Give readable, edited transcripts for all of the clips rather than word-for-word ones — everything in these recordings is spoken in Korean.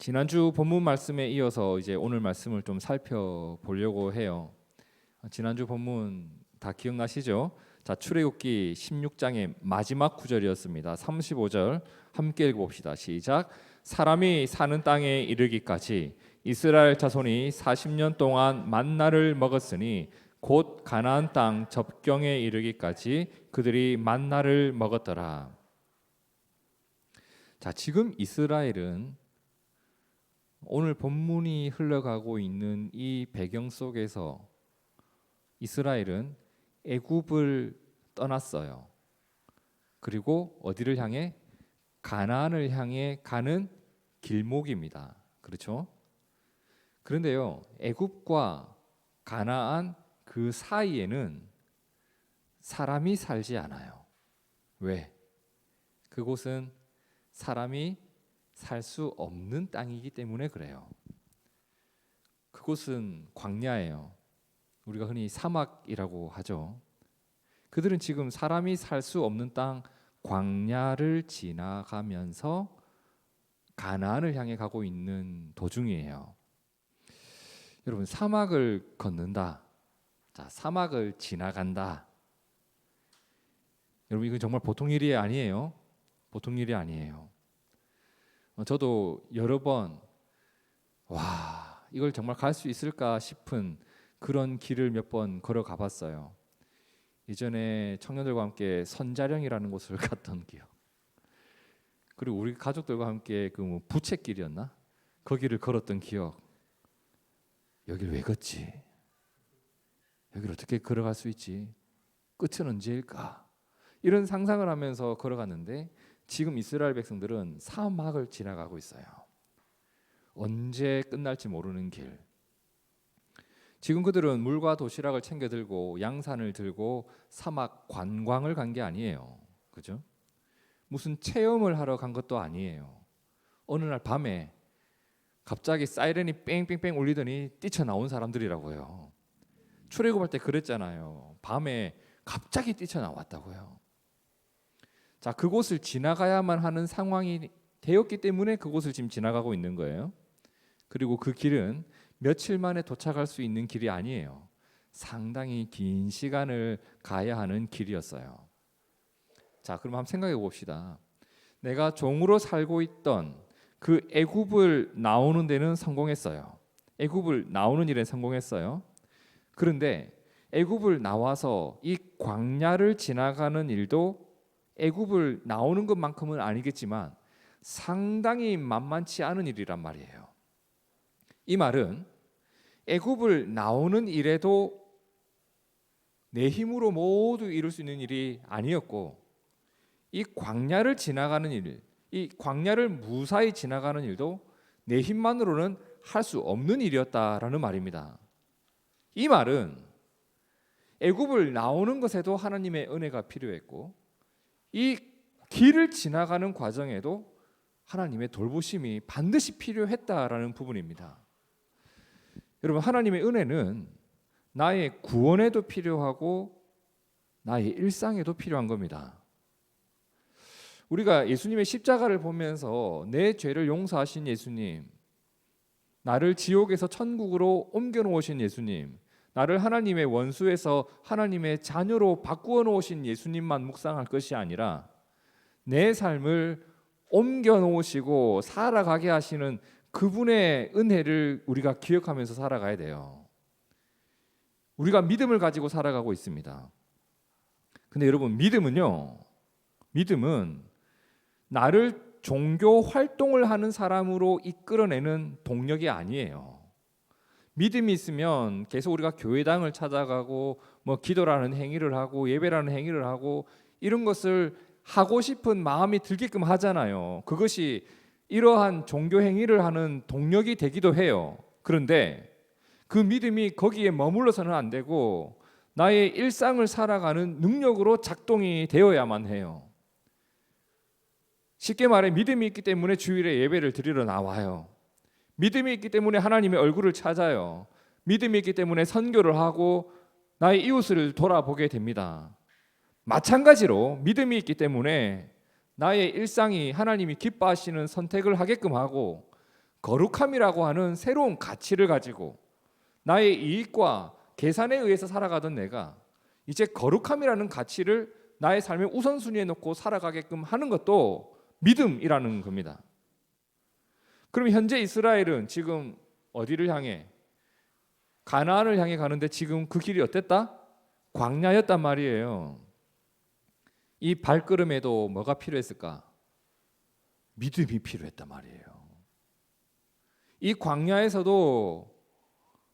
지난주 본문 말씀에 이어서 이제 오늘 말씀을 좀 살펴보려고 해요. 지난주 본문 다 기억나시죠? 자, 출애굽기 16장의 마지막 구절이었습니다. 35절 함께 읽어봅시다. 시작. 사람이 사는 땅에 이르기까지 이스라엘 자손이 40년 동안 만나를 먹었으니 곧 가나안 땅 접경에 이르기까지 그들이 만나를 먹었더라. 자, 지금 이스라엘은 오늘 본문이 흘러가고 있는 이 배경 속에서 이스라엘은 애굽을 떠났어요. 그리고 어디를 향해? 가나안을 향해 가는 길목입니다. 그렇죠? 그런데요, 애굽과 가나안 그 사이에는 사람이 살지 않아요. 왜? 그곳은 사람이 살 수 없는 땅이기 때문에 그래요. 그곳은 광야예요. 우리가 흔히 사막이라고 하죠. 그들은 지금 사람이 살 수 없는 땅 광야를 지나가면서 가나안을 향해 가고 있는 도중이에요. 여러분, 사막을 걷는다. 자, 사막을 지나간다. 여러분, 이건 정말 보통 일이 아니에요. 보통 일이 아니에요. 저도 여러 번 이걸 정말 갈 수 있을까 싶은 그런 길을 몇 번 걸어가 봤어요. 예전에 청년들과 함께 선자령이라는 곳을 갔던 기억. 그리고 우리 가족들과 함께 그 부채길이었나? 거기를 걸었던 기억. 여길 왜 걷지? 여길 어떻게 걸어갈 수 있지? 끝은 언제일까? 이런 상상을 하면서 걸어갔는데 지금 이스라엘 백성들은 사막을 지나가고 있어요. 언제 끝날지 모르는 길. 지금 그들은 물과 도시락을 챙겨 들고 양산을 들고 사막 관광을 간 게 아니에요. 그죠? 무슨 체험을 하러 간 것도 아니에요. 어느 날 밤에 갑자기 사이렌이 뺑뺑뺑 울리더니 뛰쳐나온 사람들이라고요. 출애굽할 때 그랬잖아요. 밤에 갑자기 뛰쳐나왔다고요. 자, 그곳을 지나가야만 하는 상황이 되었기 때문에 그곳을 지금 지나가고 있는 거예요. 그리고 그 길은 며칠 만에 도착할 수 있는 길이 아니에요. 상당히 긴 시간을 가야 하는 길이었어요. 자, 그럼 한번 생각해 봅시다. 내가 종으로 살고 있던 그 애굽을 나오는 데는 성공했어요. 애굽을 나오는 일에 성공했어요. 그런데 애굽을 나와서 이 광야를 지나가는 일도 애굽을 나오는 것만큼은 아니겠지만 상당히 만만치 않은 일이란 말이에요. 이 말은 애굽을 나오는 일에도 내 힘으로 모두 이룰 수 있는 일이 아니었고, 이 광야를 지나가는 일, 이 광야를 무사히 지나가는 일도 내 힘만으로는 할 수 없는 일이었다라는 말입니다. 이 말은 애굽을 나오는 것에도 하나님의 은혜가 필요했고, 이 길을 지나가는 과정에도 하나님의 돌보심이 반드시 필요했다라는 부분입니다. 여러분, 하나님의 은혜는 나의 구원에도 필요하고 나의 일상에도 필요한 겁니다. 우리가 예수님의 십자가를 보면서 내 죄를 용서하신 예수님, 나를 지옥에서 천국으로 옮겨 놓으신 예수님, 나를 하나님의 원수에서 하나님의 자녀로 바꾸어 놓으신 예수님만 묵상할 것이 아니라 내 삶을 옮겨 놓으시고 살아가게 하시는 그분의 은혜를 우리가 기억하면서 살아가야 돼요. 우리가 믿음을 가지고 살아가고 있습니다. 근데 여러분, 믿음은 나를 종교 활동을 하는 사람으로 이끌어내는 동력이 아니에요. 믿음이 있으면 계속 우리가 교회당을 찾아가고 기도라는 행위를 하고 예배라는 행위를 하고 이런 것을 하고 싶은 마음이 들게끔 하잖아요. 그것이 이러한 종교 행위를 하는 동력이 되기도 해요. 그런데 그 믿음이 거기에 머물러서는 안 되고 나의 일상을 살아가는 능력으로 작동이 되어야만 해요. 쉽게 말해 믿음이 있기 때문에 주일에 예배를 드리러 나와요. 믿음이 있기 때문에 하나님의 얼굴을 찾아요. 믿음이 있기 때문에 선교를 하고 나의 이웃을 돌아보게 됩니다. 마찬가지로 믿음이 있기 때문에 나의 일상이 하나님이 기뻐하시는 선택을 하게끔 하고 거룩함이라고 하는 새로운 가치를 가지고 나의 이익과 계산에 의해서 살아가던 내가 이제 거룩함이라는 가치를 나의 삶의 우선순위에 놓고 살아가게끔 하는 것도 믿음이라는 겁니다. 그럼 현재 이스라엘은 지금 어디를 향해? 가나안을 향해 가는데 지금 그 길이 어땠다? 광야였단 말이에요. 이 발걸음에도 뭐가 필요했을까? 믿음이 필요했단 말이에요. 이 광야에서도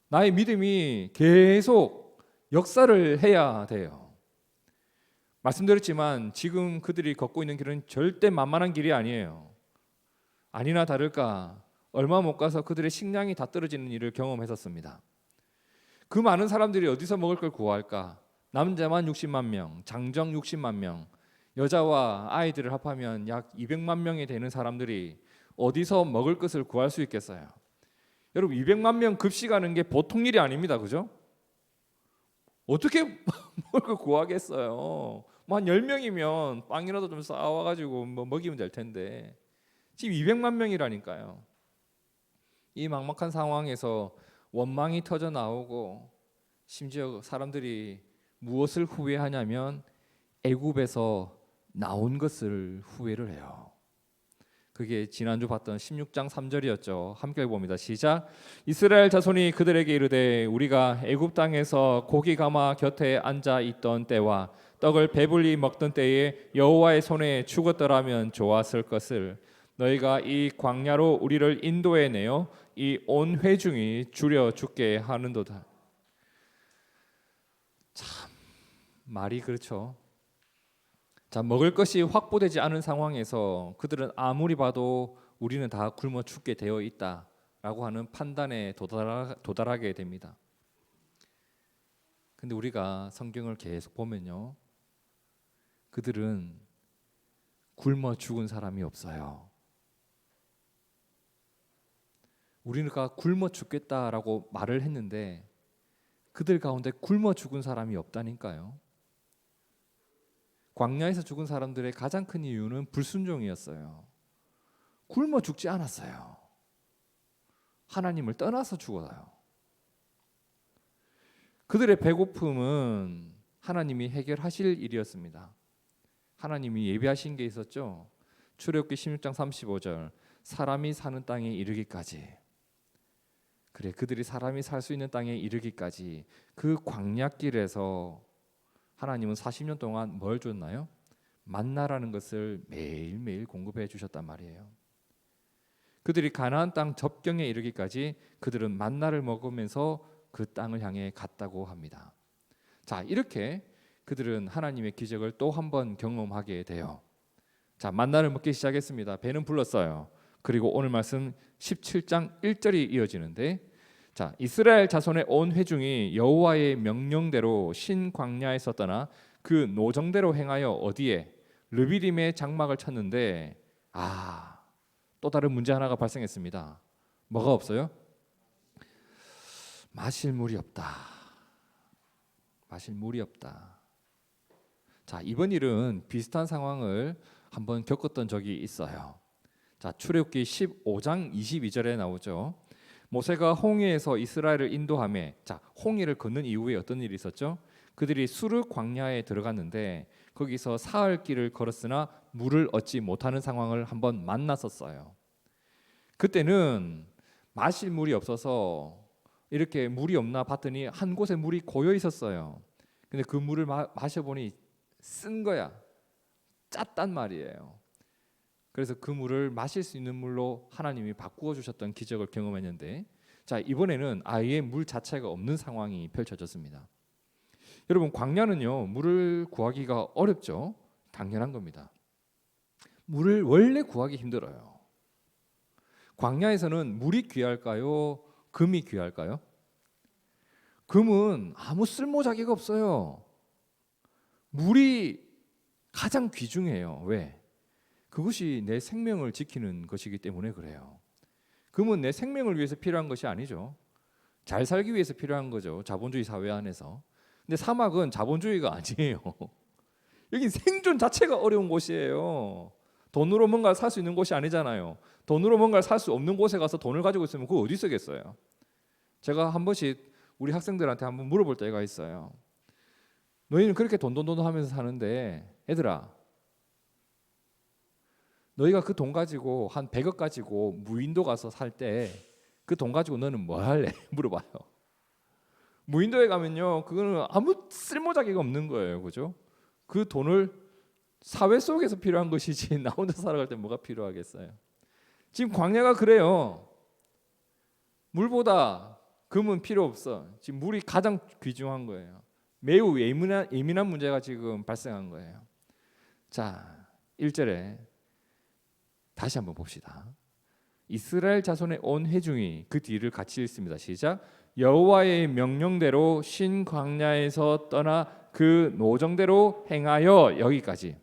나의 믿음이 계속 역사를 해야 돼요. 말씀드렸지만 지금 그들이 걷고 있는 길은 절대 만만한 길이 아니에요. 아니나 다를까 얼마 못 가서 그들의 식량이 다 떨어지는 일을 경험했었습니다. 그 많은 사람들이 어디서 먹을 걸 구할까? 남자만 60만 명, 장정 60만 명, 여자와 아이들을 합하면 약 200만 명이 되는 사람들이 어디서 먹을 것을 구할 수 있겠어요? 여러분 200만 명 급식하는 게 보통 일이 아닙니다. 그죠? 어떻게 먹을 걸 구하겠어요? 뭐 한 10명이면 빵이라도 좀 싸와가지고 뭐 먹이면 될 텐데 지금 200만 명이라니까요. 이 막막한 상황에서 원망이 터져 나오고 심지어 사람들이 무엇을 후회하냐면 애굽에서 나온 것을 후회를 해요. 그게 지난주 봤던 16장 3절이었죠. 함께 봅니다. 시작. 이스라엘 자손이 그들에게 이르되 우리가 애굽 땅에서 고기 가마 곁에 앉아 있던 때와 떡을 배불리 먹던 때에 여호와의 손에 죽었더라면 좋았을 것을 너희가 이 광야로 우리를 인도해 내어 이 온 회중이 줄여 죽게 하는도다. 참 말이 그렇죠. 자, 먹을 것이 확보되지 않은 상황에서 그들은 아무리 봐도 우리는 다 굶어 죽게 되어 있다라고 하는 판단에 도달하게 됩니다. 근데 우리가 성경을 계속 보면요, 그들은 굶어 죽은 사람이 없어요. 우리가 굶어 죽겠다라고 말을 했는데 그들 가운데 굶어 죽은 사람이 없다니까요. 광야에서 죽은 사람들의 가장 큰 이유는 불순종이었어요. 굶어 죽지 않았어요. 하나님을 떠나서 죽어요. 그들의 배고픔은 하나님이 해결하실 일이었습니다. 하나님이 예비하신 게 있었죠. 출애굽기 16장 35절 사람이 사는 땅에 이르기까지, 그래 그들이 사람이 살 수 있는 땅에 이르기까지 그 광야길에서 하나님은 40년 동안 뭘 줬나요? 만나라는 것을 매일매일 공급해 주셨단 말이에요. 그들이 가나안 땅 접경에 이르기까지 그들은 만나를 먹으면서 그 땅을 향해 갔다고 합니다. 자, 이렇게 그들은 하나님의 기적을 또 한 번 경험하게 돼요. 자, 만나를 먹기 시작했습니다. 배는 불렀어요. 그리고 오늘 말씀 17장 1절이 이어지는데, 자, 이스라엘 자손의 온 회중이 여호와의 명령대로 신 광야에서 떠나 그 노정대로 행하여 어디에? 르비딤의 장막을 쳤는데, 또 다른 문제 하나가 발생했습니다. 뭐가 없어요? 마실 물이 없다. 마실 물이 없다. 자, 이번 일은 비슷한 상황을 한번 겪었던 적이 있어요. 자, 출애굽기 15장 22절에 나오죠. 모세가 홍해에서 이스라엘을 인도하며, 자, 홍해를 건넌 이후에 어떤 일이 있었죠? 그들이 수르 광야에 들어갔는데 거기서 사흘 길을 걸었으나 물을 얻지 못하는 상황을 한번 만났었어요. 그때는 마실 물이 없어서 이렇게 물이 없나 봤더니 한 곳에 물이 고여 있었어요. 근데 그 물을 마셔보니 쓴 거야. 짰단 말이에요. 그래서 그 물을 마실 수 있는 물로 하나님이 바꾸어 주셨던 기적을 경험했는데, 자, 이번에는 아예 물 자체가 없는 상황이 펼쳐졌습니다. 여러분, 광야는요, 물을 구하기가 어렵죠. 당연한 겁니다. 물을 원래 구하기 힘들어요. 광야에서는 물이 귀할까요? 금이 귀할까요? 금은 아무 쓸모자기가 없어요. 물이 가장 귀중해요. 왜? 그것이 내 생명을 지키는 것이기 때문에 그래요. 금은 내 생명을 위해서 필요한 것이 아니죠. 잘 살기 위해서 필요한 거죠. 자본주의 사회 안에서. 근데 사막은 자본주의가 아니에요. 여기 생존 자체가 어려운 곳이에요. 돈으로 뭔가를 살 수 있는 곳이 아니잖아요. 돈으로 뭔가를 살 수 없는 곳에 가서 돈을 가지고 있으면 그거 어디 쓰겠어요? 제가 한 번씩 우리 학생들한테 한번 물어볼 때가 있어요. 너희는 그렇게 돈 하면서 사는데 얘들아, 너희가 그 돈 가지고 한 100억 가지고 무인도 가서 살 때 그 돈 가지고 너는 뭐 할래? 물어봐요. 무인도에 가면요, 그거는 아무 쓸모자기가 없는 거예요, 그죠? 그 돈을 사회 속에서 필요한 것이지 나 혼자 살아갈 때 뭐가 필요하겠어요? 지금 광야가 그래요. 물보다 금은 필요 없어. 지금 물이 가장 귀중한 거예요. 매우 예민한 문제가 지금 발생한 거예요. 자, 1절에 다시 한번 봅시다. 이스라엘 자손의 온 회중이 그 뒤를 같이 읽습니다. 시작. 여호와의 명령대로 신 광야에서 떠나 그 노정대로 행하여. 여기까지.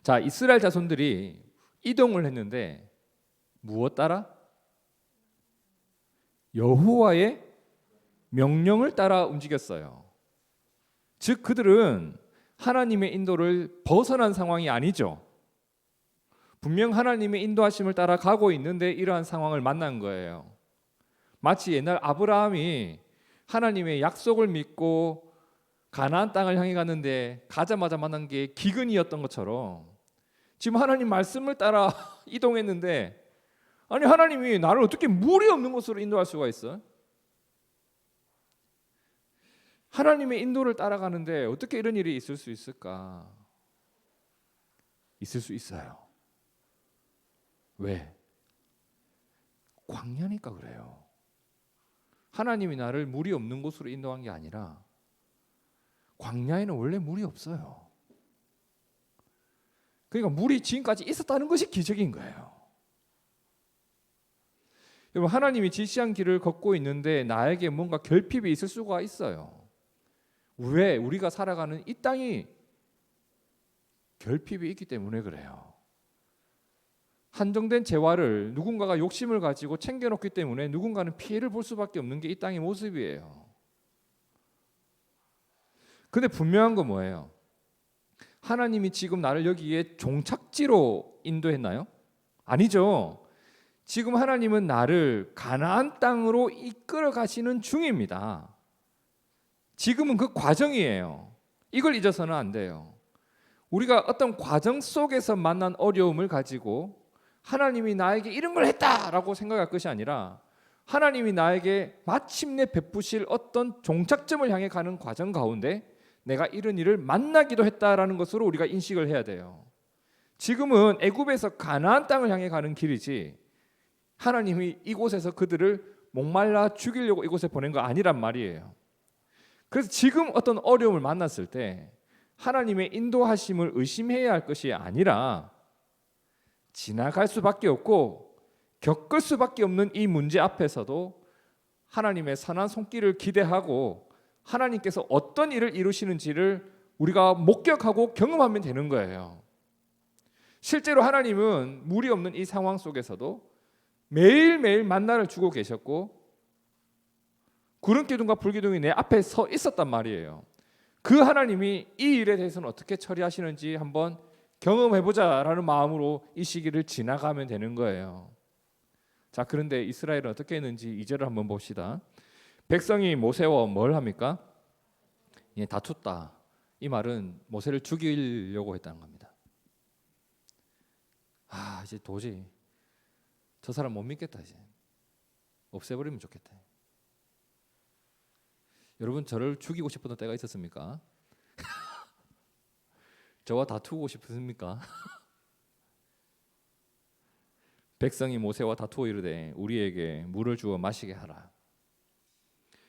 자, 이스라엘 자손들이 이동을 했는데 무엇 따라? 여호와의 명령을 따라 움직였어요. 즉 그들은 하나님의 인도를 벗어난 상황이 아니죠. 분명 하나님의 인도하심을 따라 가고 있는데 이러한 상황을 만난 거예요. 마치 옛날 아브라함이 하나님의 약속을 믿고 가나안 땅을 향해 갔는데 가자마자 만난 게 기근이었던 것처럼 지금 하나님 말씀을 따라 이동했는데, 아니 하나님이 나를 어떻게 물이 없는 곳으로 인도할 수가 있어? 하나님의 인도를 따라가는데 어떻게 이런 일이 있을 수 있을까? 있을 수 있어요. 왜? 광야니까 그래요. 하나님이 나를 물이 없는 곳으로 인도한 게 아니라 광야에는 원래 물이 없어요. 그러니까 물이 지금까지 있었다는 것이 기적인 거예요. 여러분, 하나님이 지시한 길을 걷고 있는데 나에게 뭔가 결핍이 있을 수가 있어요. 왜? 우리가 살아가는 이 땅이 결핍이 있기 때문에 그래요. 한정된 재화를 누군가가 욕심을 가지고 챙겨놓기 때문에 누군가는 피해를 볼 수밖에 없는 게 이 땅의 모습이에요. 근데 분명한 건 뭐예요? 하나님이 지금 나를 여기에 종착지로 인도했나요? 아니죠. 지금 하나님은 나를 가나안 땅으로 이끌어 가시는 중입니다. 지금은 그 과정이에요. 이걸 잊어서는 안 돼요. 우리가 어떤 과정 속에서 만난 어려움을 가지고 하나님이 나에게 이런 걸 했다라고 생각할 것이 아니라 하나님이 나에게 마침내 베푸실 어떤 종착점을 향해 가는 과정 가운데 내가 이런 일을 만나기도 했다라는 것으로 우리가 인식을 해야 돼요. 지금은 애굽에서 가나안 땅을 향해 가는 길이지 하나님이 이곳에서 그들을 목말라 죽이려고 이곳에 보낸 거 아니란 말이에요. 그래서 지금 어떤 어려움을 만났을 때 하나님의 인도하심을 의심해야 할 것이 아니라 지나갈 수밖에 없고 겪을 수밖에 없는 이 문제 앞에서도 하나님의 선한 손길을 기대하고 하나님께서 어떤 일을 이루시는지를 우리가 목격하고 경험하면 되는 거예요. 실제로 하나님은 물이 없는 이 상황 속에서도 매일매일 만나를 주고 계셨고 구름 기둥과 불 기둥이 내 앞에 서 있었단 말이에요. 그 하나님이 이 일에 대해서는 어떻게 처리하시는지 한번 경험해보자라는 마음으로 이 시기를 지나가면 되는 거예요. 자, 그런데 이스라엘은 어떻게 했는지 2절을 한번 봅시다. 백성이 모세와 뭘 합니까? 예, 다퉜다. 이 말은 모세를 죽이려고 했다는 겁니다. 이제 도저히 저 사람 못 믿겠다. 이제 없애버리면 좋겠다. 여러분, 저를 죽이고 싶었던 때가 있었습니까? 저와 다투고 싶으십니까? 백성이 모세와 다투어 이르되 우리에게 물을 주어 마시게 하라.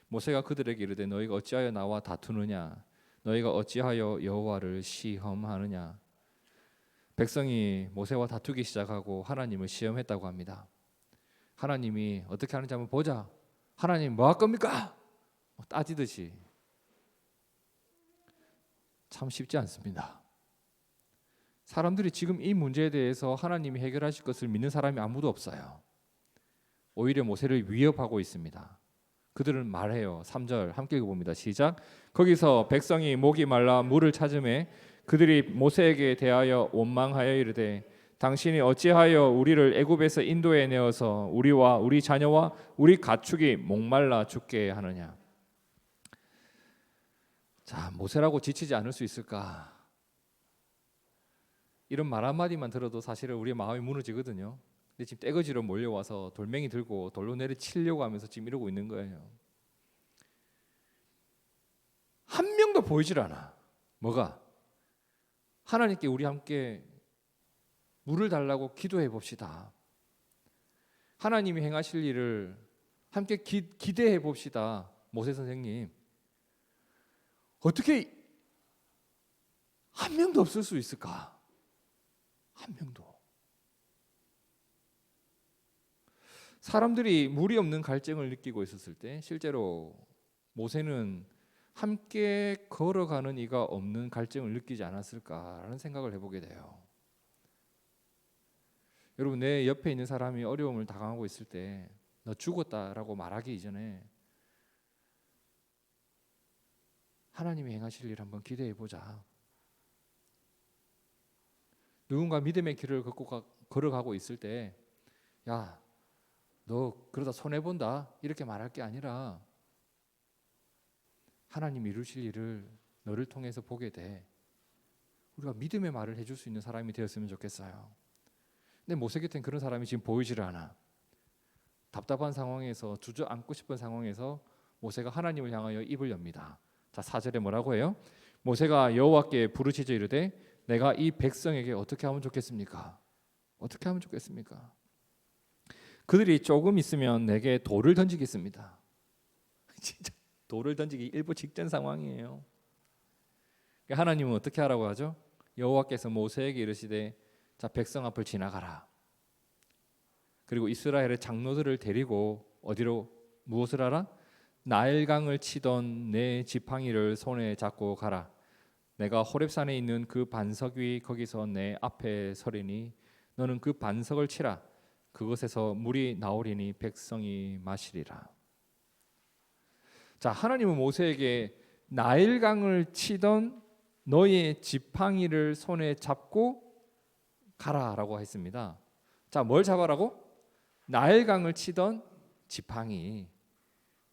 모세가 그들에게 이르되 너희가 어찌하여 나와 다투느냐? 너희가 어찌하여 여호와를 시험하느냐? 백성이 모세와 다투기 시작하고 하나님을 시험했다고 합니다. 하나님이 어떻게 하는지 한번 보자. 하나님 뭐 할 겁니까? 따지듯이. 참 쉽지 않습니다. 사람들이 지금 이 문제에 대해서 하나님이 해결하실 것을 믿는 사람이 아무도 없어요. 오히려 모세를 위협하고 있습니다. 그들은 말해요. 3절 함께 읽어봅니다. 시작. 거기서 백성이 목이 말라 물을 찾음에 그들이 모세에게 대하여 원망하여 이르되 당신이 어찌하여 우리를 애굽에서 인도해 내어서 우리와 우리 자녀와 우리 가축이 목말라 죽게 하느냐. 자, 모세라고 지치지 않을 수 있을까? 이런 말 한마디만 들어도 사실은 우리의 마음이 무너지거든요. 근데 지금 떼거지로 몰려와서 돌멩이 들고 돌로 내리치려고 하면서 지금 이러고 있는 거예요. 한 명도 보이질 않아. 뭐가? 하나님께 우리 함께 물을 달라고 기도해 봅시다. 하나님이 행하실 일을 함께 기대해 봅시다. 모세 선생님, 어떻게 한 명도 없을 수 있을까? 한 명도. 사람들이 물이 없는 갈증을 느끼고 있었을 때 실제로 모세는 함께 걸어가는 이가 없는 갈증을 느끼지 않았을까라는 생각을 해보게 돼요. 여러분, 내 옆에 있는 사람이 어려움을 당하고 있을 때 너 죽었다라고 말하기 이전에 하나님이 행하실 일 한번 기대해 보자. 누군가 믿음의 길을 걸어가고 있을 때, 야, 너 그러다 손해본다 이렇게 말할 게 아니라 하나님이 이루실 일을 너를 통해서 보게 돼. 우리가 믿음의 말을 해줄 수 있는 사람이 되었으면 좋겠어요. 근데 모세 곁엔 그런 사람이 지금 보이지를 않아. 답답한 상황에서, 주저앉고 싶은 상황에서 모세가 하나님을 향하여 입을 엽니다. 자, 4절에 뭐라고 해요? 모세가 여호와께 부르짖어 이르되 내가 이 백성에게 어떻게 하면 좋겠습니까? 어떻게 하면 좋겠습니까? 그들이 조금 있으면 내게 돌을 던지겠습니다. 진짜 돌을 던지기 일부 직전 상황이에요. 하나님은 어떻게 하라고 하죠? 여호와께서 모세에게 이르시되 자, 백성 앞을 지나가라. 그리고 이스라엘의 장로들을 데리고 어디로, 무엇을 하라? 나일강을 치던 내 지팡이를 손에 잡고 가라. 내가 호렙산에 있는 그 반석 위 거기서 내 앞에 서리니 너는 그 반석을 치라. 그것에서 물이 나오리니 백성이 마시리라. 자, 하나님은 모세에게 나일강을 치던 너의 지팡이를 손에 잡고 가라라고 했습니다. 자, 뭘 잡아라고? 나일강을 치던 지팡이,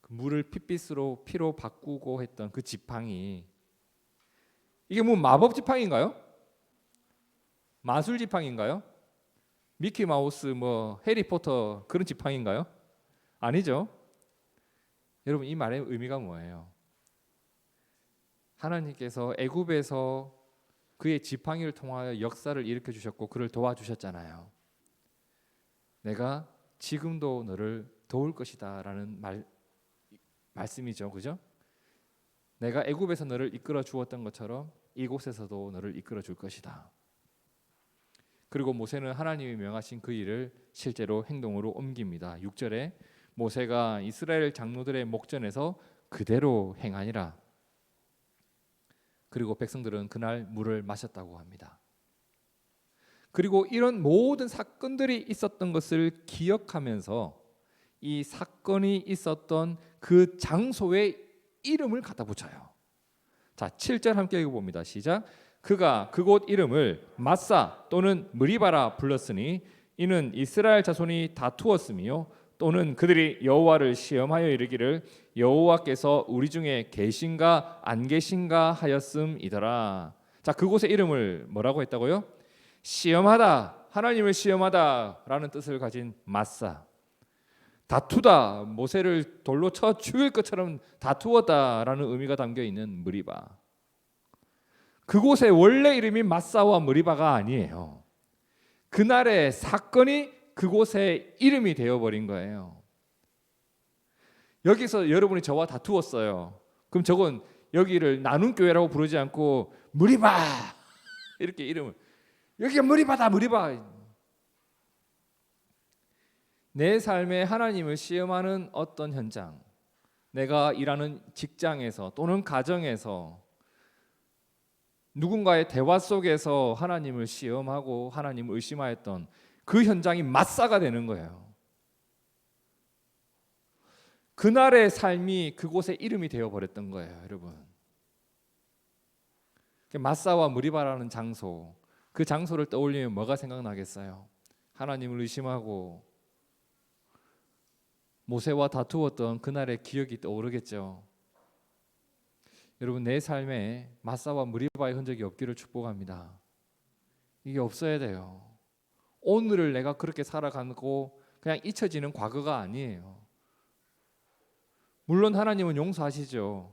그 물을 핏빛으로 피로 바꾸고 했던 그 지팡이. 이게 뭐 마법 지팡이인가요? 마술 지팡이인가요? 미키 마우스, 뭐 해리포터 그런 지팡이인가요? 아니죠. 여러분, 이 말의 의미가 뭐예요? 하나님께서 애굽에서 그의 지팡이를 통하여 역사를 일으켜 주셨고 그를 도와주셨잖아요. 내가 지금도 너를 도울 것이다라는 말씀이죠, 그죠? 내가 애굽에서 너를 이끌어 주었던 것처럼 이곳에서도 너를 이끌어 줄 것이다. 그리고 모세는 하나님이 명하신 그 일을 실제로 행동으로 옮깁니다. 6절에 모세가 이스라엘 장로들의 목전에서 그대로 행하니라. 그리고 백성들은 그날 물을 마셨다고 합니다. 그리고 이런 모든 사건들이 있었던 것을 기억하면서 이 사건이 있었던 그 장소의 이름을 갖다 붙여요. 자, 7절 함께 읽어봅니다. 시작. 그가 그곳 이름을 마사 또는 무리바라 불렀으니 이는 이스라엘 자손이 다투었으며 또는 그들이 여호와를 시험하여 이르기를 여호와께서 우리 중에 계신가 안 계신가 하였음이더라. 자, 그곳의 이름을 뭐라고 했다고요? 시험하다, 하나님을 시험하다라는 뜻을 가진 마사. 다투다, 모세를 돌로 쳐 죽일 것처럼 다투었다라는 의미가 담겨 있는 무리바. 그곳의 원래 이름이 마사와 무리바가 아니에요. 그날의 사건이 그곳의 이름이 되어버린 거예요. 여기서 여러분이 저와 다투었어요. 그럼 저건 여기를 나눔 교회라고 부르지 않고 무리바 이렇게 이름을, 여기가 무리바다, 무리바. 내 삶에 하나님을 시험하는 어떤 현장, 내가 일하는 직장에서 또는 가정에서 누군가의 대화 속에서 하나님을 시험하고 하나님을 의심하였던 그 현장이 마사가 되는 거예요. 그날의 삶이 그곳의 이름이 되어버렸던 거예요, 여러분. 마사와 무리바라는 장소, 그 장소를 떠올리면 뭐가 생각나겠어요? 하나님을 의심하고 모세와 다투었던 그날의 기억이 떠오르겠죠. 여러분, 내 삶에 마사와 무리바의 흔적이 없기를 축복합니다. 이게 없어야 돼요. 오늘을 내가 그렇게 살아가고 그냥 잊혀지는 과거가 아니에요. 물론 하나님은 용서하시죠.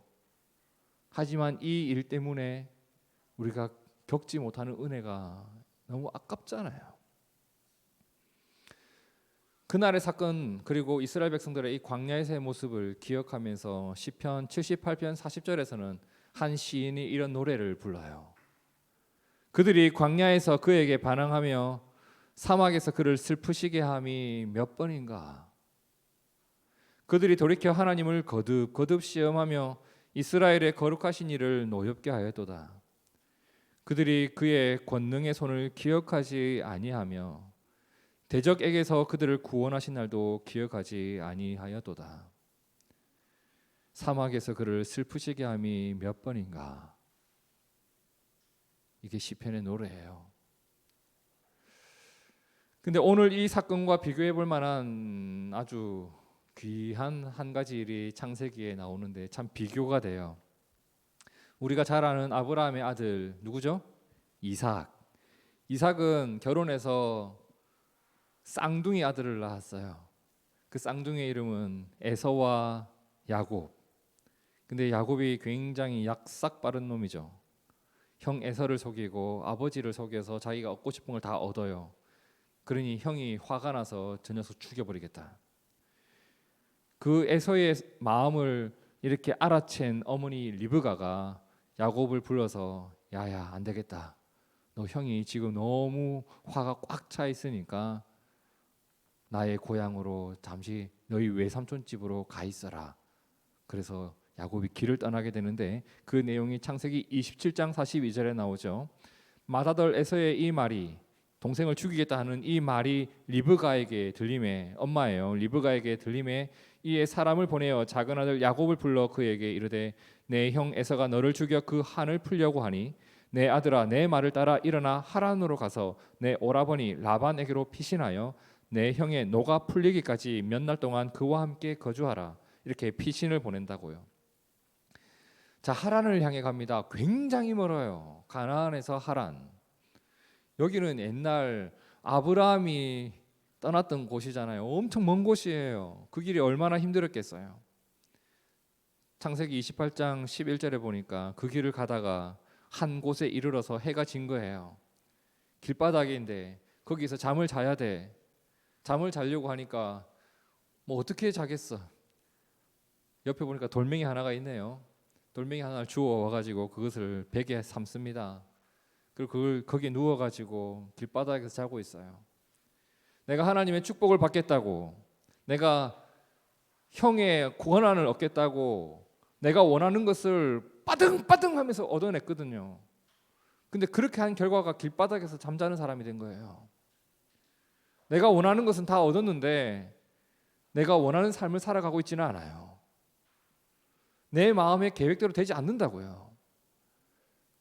하지만 이 일 때문에 우리가 겪지 못하는 은혜가 너무 아깝잖아요. 그날의 사건, 그리고 이스라엘 백성들의 이 광야에서의 모습을 기억하면서 시편 78편 40절에서는 한 시인이 이런 노래를 불러요. 그들이 광야에서 그에게 반항하며 사막에서 그를 슬프시게 함이 몇 번인가. 그들이 돌이켜 하나님을 거듭 시험하며 이스라엘의 거룩하신 이를 노엽게 하였도다. 그들이 그의 권능의 손을 기억하지 아니하며 대적에게서 그들을 구원하신 날도 기억하지 아니하였도다. 사막에서 그를 슬프시게 함이 몇 번인가. 이게 시편의 노래예요. 근데 오늘 이 사건과 비교해 볼 만한 아주 귀한 한 가지 일이 창세기에 나오는데 참 비교가 돼요. 우리가 잘 아는 아브라함의 아들 누구죠? 이삭. 이삭은 결혼해서 쌍둥이 아들을 낳았어요. 그 쌍둥이의 이름은 에서와 야곱. 근데 야곱이 굉장히 약삭 빠른 놈이죠. 형 에서를 속이고 아버지를 속여서 자기가 얻고 싶은 걸 다 얻어요. 그러니 형이 화가 나서 저 녀석 죽여버리겠다. 그 에서의 마음을 이렇게 알아챈 어머니 리브가가 야곱을 불러서 야야 안 되겠다. 너 형이 지금 너무 화가 꽉 차 있으니까 나의 고향으로 잠시 너희 외삼촌 집으로 가 있어라. 그래서 야곱이 길을 떠나게 되는데 그 내용이 창세기 27장 42절에 나오죠. 맏아들 에서의 이 말이, 동생을 죽이겠다 하는 이 말이 리브가에게 들림에, 엄마예요. 리브가에게 들림에 이에 사람을 보내어 작은 아들 야곱을 불러 그에게 이르되 내 형 에서가 너를 죽여 그 한을 풀려고 하니 내 아들아 내 말을 따라 일어나 하란으로 가서 내 오라버니 라반에게로 피신하여 내 형의 노가 풀리기까지 몇 날 동안 그와 함께 거주하라. 이렇게 피신을 보낸다고요. 자, 하란을 향해 갑니다. 굉장히 멀어요. 가나안에서 하란. 여기는 옛날 아브라함이 떠났던 곳이잖아요. 엄청 먼 곳이에요. 그 길이 얼마나 힘들었겠어요. 창세기 28장 11절에 보니까 그 길을 가다가 한 곳에 이르러서 해가 진 거예요. 길바닥인데 거기서 잠을 자야 돼. 잠을 자려고 하니까 뭐 어떻게 자겠어. 옆에 보니까 돌멩이 하나가 있네요. 돌멩이 하나를 주워 와가지고 그것을 베개 삼습니다. 그리고 그걸 거기에 누워가지고 길바닥에서 자고 있어요. 내가 하나님의 축복을 받겠다고, 내가 형의 구원안을 얻겠다고 내가 원하는 것을 빠등빠등하면서 얻어냈거든요. 근데 그렇게 한 결과가 길바닥에서 잠자는 사람이 된 거예요. 내가 원하는 것은 다 얻었는데 내가 원하는 삶을 살아가고 있지는 않아요. 내 마음의 계획대로 되지 않는다고요.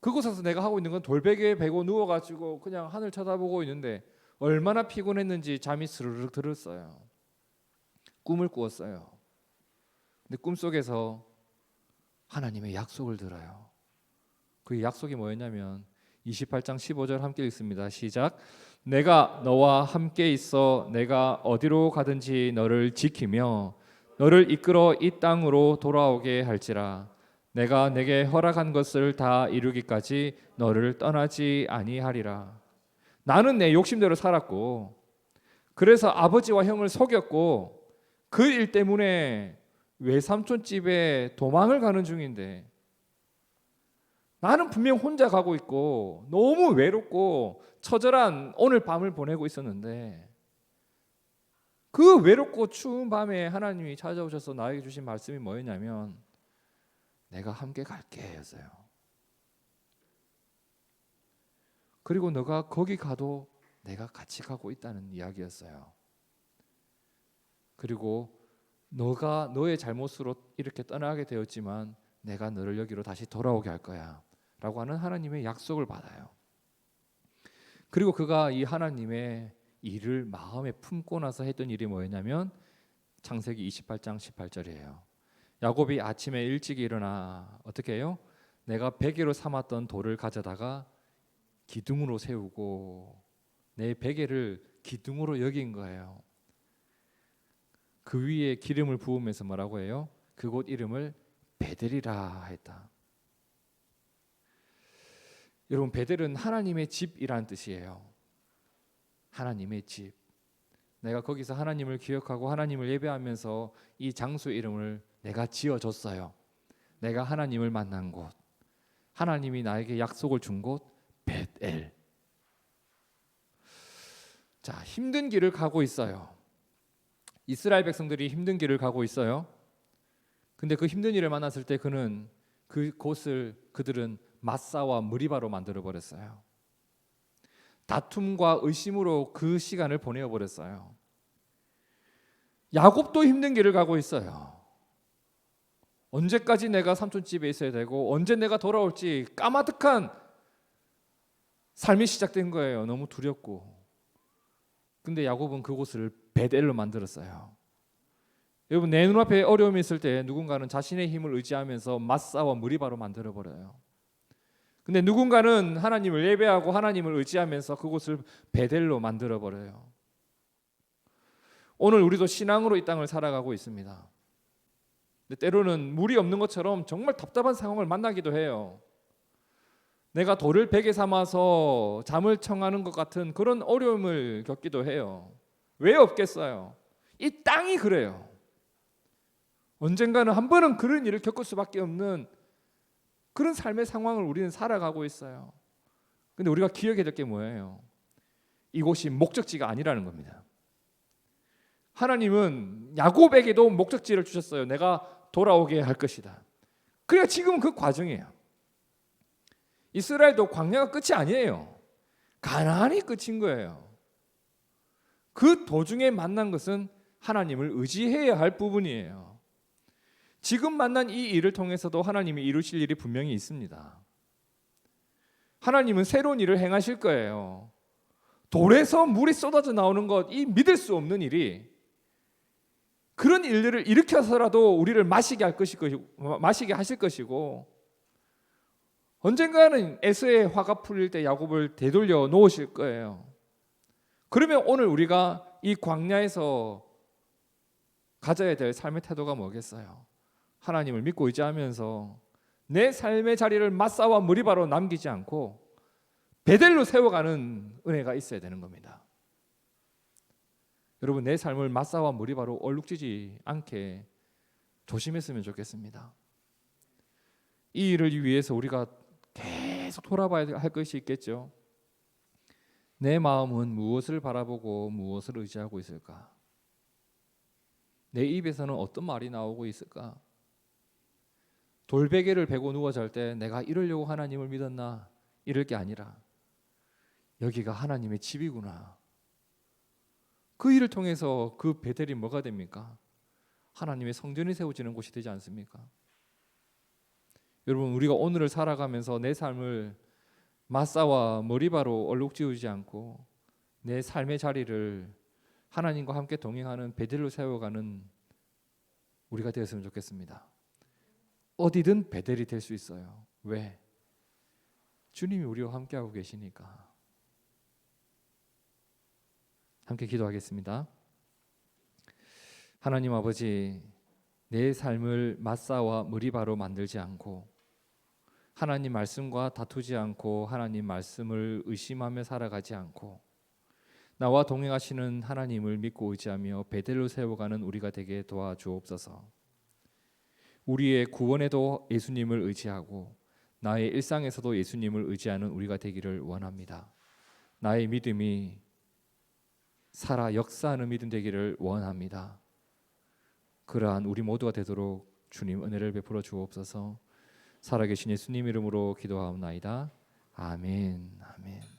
그곳에서 내가 하고 있는 건 돌베개에 베고 누워가지고 그냥 하늘 쳐다보고 있는데 얼마나 피곤했는지 잠이 스르륵 들었어요. 꿈을 꾸었어요. 근데 꿈속에서 하나님의 약속을 들어요. 그 약속이 뭐였냐면 28장 15절 함께 읽습니다. 시작. 내가 너와 함께 있어 내가 어디로 가든지 너를 지키며 너를 이끌어 이 땅으로 돌아오게 할지라. 내가 내게 허락한 것을 다 이루기까지 너를 떠나지 아니하리라. 나는 내 욕심대로 살았고 그래서 아버지와 형을 속였고 그 일 때문에 외삼촌 집에 도망을 가는 중인데 나는 분명 혼자 가고 있고 너무 외롭고 처절한 오늘 밤을 보내고 있었는데 그 외롭고 추운 밤에 하나님이 찾아오셔서 나에게 주신 말씀이 뭐였냐면 내가 함께 갈게 였어요. 그리고 너가 거기 가도 내가 같이 가고 있다는 이야기였어요. 그리고 너가 너의 잘못으로 이렇게 떠나게 되었지만 내가 너를 여기로 다시 돌아오게 할 거야 라고 하는 하나님의 약속을 받아요. 그리고 그가 이 하나님의 일을 마음에 품고 나서 했던 일이 뭐였냐면 창세기 28장 18절이에요. 야곱이 아침에 일찍 일어나 어떻게 해요? 내가 베개로 삼았던 돌을 가져다가 기둥으로 세우고 내 베개를 기둥으로 여긴 거예요. 그 위에 기름을 부으면서 뭐라고 해요? 그곳 이름을 베델이라 했다. 여러분, 베델은 하나님의 집이라는 뜻이에요. 하나님의 집. 내가 거기서 하나님을 기억하고 하나님을 예배하면서 이 장소 이름을 내가 지어줬어요. 내가 하나님을 만난 곳, 하나님이 나에게 약속을 준 곳 베델. 자, 힘든 길을 가고 있어요. 이스라엘 백성들이 힘든 길을 가고 있어요. 근데 그 힘든 일을 만났을 때 그는 그곳을 그들은 마사와 무리바로 만들어 버렸어요. 다툼과 의심으로 그 시간을 보내어 버렸어요. 야곱도 힘든 길을 가고 있어요. 언제까지 내가 삼촌 집에 있어야 되고 언제 내가 돌아올지 까마득한 삶이 시작된 거예요. 너무 두렵고. 근데 야곱은 그곳을 베델로 만들었어요. 여러분, 내 눈앞에 어려움이 있을 때 누군가는 자신의 힘을 의지하면서 마사와 무리바로 만들어 버려요. 근데 누군가는 하나님을 예배하고 하나님을 의지하면서 그곳을 베델로 만들어 버려요. 오늘 우리도 신앙으로 이 땅을 살아가고 있습니다. 근데 때로는 물이 없는 것처럼 정말 답답한 상황을 만나기도 해요. 내가 돌을 베개 삼아서 잠을 청하는 것 같은 그런 어려움을 겪기도 해요. 왜 없겠어요? 이 땅이 그래요. 언젠가는 한 번은 그런 일을 겪을 수밖에 없는 그런 삶의 상황을 우리는 살아가고 있어요. 근데 우리가 기억해야 될 게 뭐예요? 이곳이 목적지가 아니라는 겁니다. 하나님은 야곱에게도 목적지를 주셨어요. 내가 돌아오게 할 것이다. 그래야 지금 그 과정이에요. 이스라엘도 광야가 끝이 아니에요. 가나안이 끝인 거예요. 그 도중에 만난 것은 하나님을 의지해야 할 부분이에요. 지금 만난 이 일을 통해서도 하나님이 이루실 일이 분명히 있습니다. 하나님은 새로운 일을 행하실 거예요. 돌에서 물이 쏟아져 나오는 것, 이 믿을 수 없는 일이 그런 일들을 일으켜서라도 우리를 마시게 하실 것이고, 언젠가는 에서의 화가 풀릴 때 야곱을 되돌려 놓으실 거예요. 그러면 오늘 우리가 이 광야에서 가져야 될 삶의 태도가 뭐겠어요? 하나님을 믿고 의지하면서 내 삶의 자리를 마사와 무리바로 남기지 않고 베델로 세워가는 은혜가 있어야 되는 겁니다. 여러분, 내 삶을 마사와 무리바로 얼룩지지 않게 조심했으면 좋겠습니다. 이 일을 위해서 우리가 계속 돌아봐야 할 것이 있겠죠. 내 마음은 무엇을 바라보고 무엇을 의지하고 있을까? 내 입에서는 어떤 말이 나오고 있을까? 돌베개를 베고 누워 잘 때 내가 이러려고 하나님을 믿었나? 이럴 게 아니라 여기가 하나님의 집이구나. 그 일을 통해서 그 베델이 뭐가 됩니까? 하나님의 성전이 세워지는 곳이 되지 않습니까? 여러분, 우리가 오늘을 살아가면서 내 삶을 마사와 머리바로 얼룩지우지 않고 내 삶의 자리를 하나님과 함께 동행하는 베델로 세워가는 우리가 되었으면 좋겠습니다. 어디든 베델이 될 수 있어요. 왜? 주님이 우리와 함께하고 계시니까. 함께 기도하겠습니다. 하나님 아버지, 내 삶을 마사와 무리바로 만들지 않고 하나님 말씀과 다투지 않고 하나님 말씀을 의심하며 살아가지 않고 나와 동행하시는 하나님을 믿고 의지하며 베델로 세워가는 우리가 되게 도와주옵소서. 우리의 구원에도 예수님을 의지하고 나의 일상에서도 예수님을 의지하는 우리가 되기를 원합니다. 나의 믿음이 살아 역사하는 믿음 되기를 원합니다. 그러한 우리 모두가 되도록 주님 은혜를 베풀어 주옵소서. 살아계신 예수님 이름으로 기도하옵나이다. 아멘. 아멘.